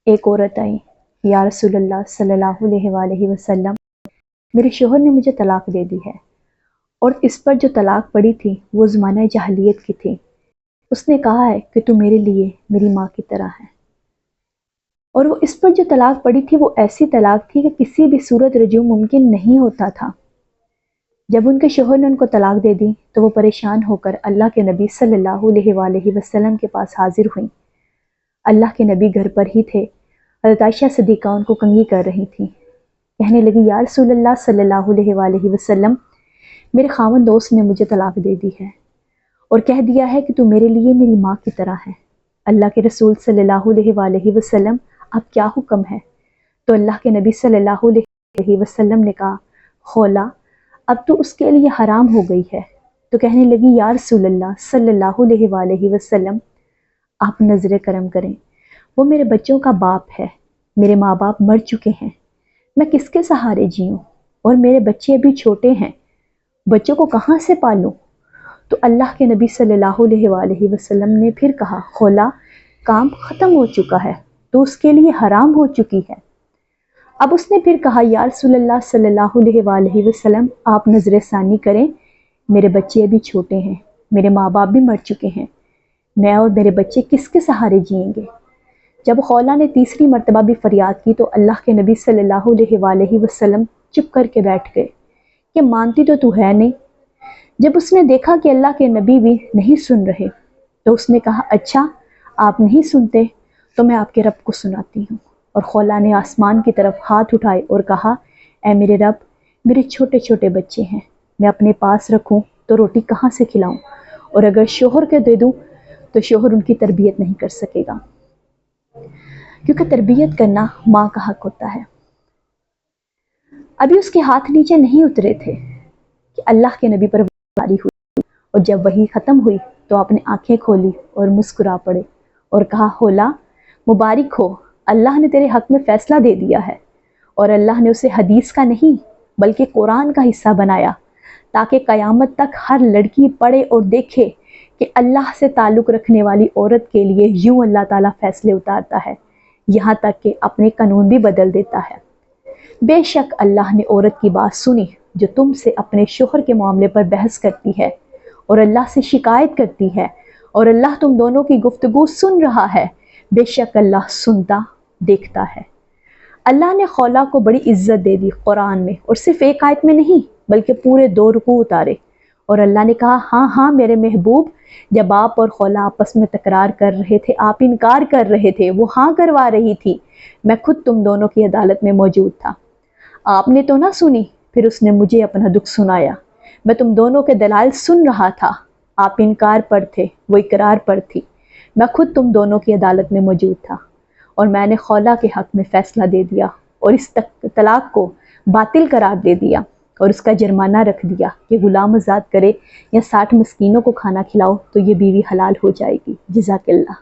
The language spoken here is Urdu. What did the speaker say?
ایک عورت آئی، یا رسول اللہ صلی اللہ علیہ وسلم، میرے شوہر نے مجھے طلاق دے دی ہے، اور اس پر جو طلاق پڑی تھی وہ زمانہ جاہلیت کی تھی۔ اس نے کہا ہے کہ تو میرے لیے میری ماں کی طرح ہے، اور وہ اس پر جو طلاق پڑی تھی وہ ایسی طلاق تھی کہ کسی بھی صورت رجوع ممکن نہیں ہوتا تھا۔ جب ان کے شوہر نے ان کو طلاق دے دی تو وہ پریشان ہو کر اللہ کے نبی صلی اللہ علیہ وسلم کے پاس حاضر ہوئیں۔ اللہ کے نبی گھر پر ہی تھے۔ حضرت عائشہ صدیقہ ان کو کنگھی کر رہی تھی، کہنے لگی، یا رسول اللہ صلی اللہ علیہ وسلم، میرے خاوند دوست نے مجھے طلاق دے دی ہے اور کہہ دیا ہے کہ تو میرے لیے میری ماں کی طرح ہے۔ اللہ کے رسول صلی اللہ علیہ وسلم، اب کیا حکم ہے؟ تو اللہ کے نبی صلی اللہ علیہ وسلم نے کہا، خولا، اب تو اس کے لیے حرام ہو گئی ہے۔ تو کہنے لگی، یا رسول اللہ صلی اللہ علیہ وسلم، آپ نظر کرم کریں، وہ میرے بچوں کا باپ ہے، میرے ماں باپ مر چکے ہیں، میں کس کے سہارے جیوں، اور میرے بچے ابھی چھوٹے ہیں، بچوں کو کہاں سے پالوں؟ تو اللہ کے نبی صلی اللہ علیہ وسلم نے پھر کہا، خولا، کام ختم ہو چکا ہے، تو اس کے لیے حرام ہو چکی ہے۔ اب اس نے پھر کہا، یا رسول اللہ صلی اللہ علیہ وسلم، آپ نظر ثانی کریں، میرے بچے ابھی چھوٹے ہیں، میرے ماں باپ بھی مر چکے ہیں، میں اور میرے بچے کس کے سہارے جئیں گے؟ جب خولا نے تیسری مرتبہ بھی فریاد کی تو اللہ کے نبی صلی اللہ علیہ وسلم چپ کر کے بیٹھ گئے کہ مانتی تو ہے نہیں۔ جب اس نے دیکھا کہ اللہ کے نبی بھی نہیں سن رہے تو اس نے کہا، اچھا آپ نہیں سنتے تو میں آپ کے رب کو سناتی ہوں۔ اور خولا نے آسمان کی طرف ہاتھ اٹھائے اور کہا، اے میرے رب، میرے چھوٹے چھوٹے بچے ہیں، میں اپنے پاس رکھوں تو روٹی کہاں سے کھلاؤں، اور اگر شوہر کے دے دوں تو شوہر ان کی تربیت نہیں کر سکے گا، کیونکہ تربیت کرنا ماں کا حق ہوتا ہے۔ ابھی اس کے ہاتھ نیچے نہیں اترے تھے کہ اللہ کے نبی پر وحی ہوئی، اور جب وحی ختم ہوئی تو آپ نے آنکھیں کھولی اور مسکرا پڑے اور کہا، خولا، مبارک ہو، اللہ نے تیرے حق میں فیصلہ دے دیا ہے، اور اللہ نے اسے حدیث کا نہیں بلکہ قرآن کا حصہ بنایا، تاکہ قیامت تک ہر لڑکی پڑھے اور دیکھے کہ اللہ سے تعلق رکھنے والی عورت کے لیے یوں اللہ تعالیٰ فیصلے اتارتا ہے، یہاں تک کہ اپنے قانون بھی بدل دیتا ہے۔ بے شک اللہ نے عورت کی بات سنی جو تم سے اپنے شوہر کے معاملے پر بحث کرتی ہے اور اللہ سے شکایت کرتی ہے، اور اللہ تم دونوں کی گفتگو سن رہا ہے، بے شک اللہ سنتا دیکھتا ہے۔ اللہ نے خولا کو بڑی عزت دے دی قرآن میں، اور صرف ایک آیت میں نہیں بلکہ پورے 2 رکوع اتارے، اور اللہ نے کہا، ہاں ہاں میرے محبوب، جب آپ اور خولا آپس میں تکرار کر رہے تھے، آپ انکار کر رہے تھے، وہ ہاں کروا رہی تھی، میں خود تم دونوں کی عدالت میں موجود تھا، آپ نے تو نہ سنی، پھر اس نے مجھے اپنا دکھ سنایا، میں تم دونوں کے دلائل سن رہا تھا، آپ انکار پر تھے، وہ اقرار پر تھی، میں خود تم دونوں کی عدالت میں موجود تھا، اور میں نے خولا کے حق میں فیصلہ دے دیا اور اس طلاق کو باطل قرار دے دیا، اور اس کا جرمانہ رکھ دیا کہ غلام آزاد کرے یا 60 مسکینوں کو کھانا کھلاؤ تو یہ بیوی حلال ہو جائے گی۔ جزاک اللہ۔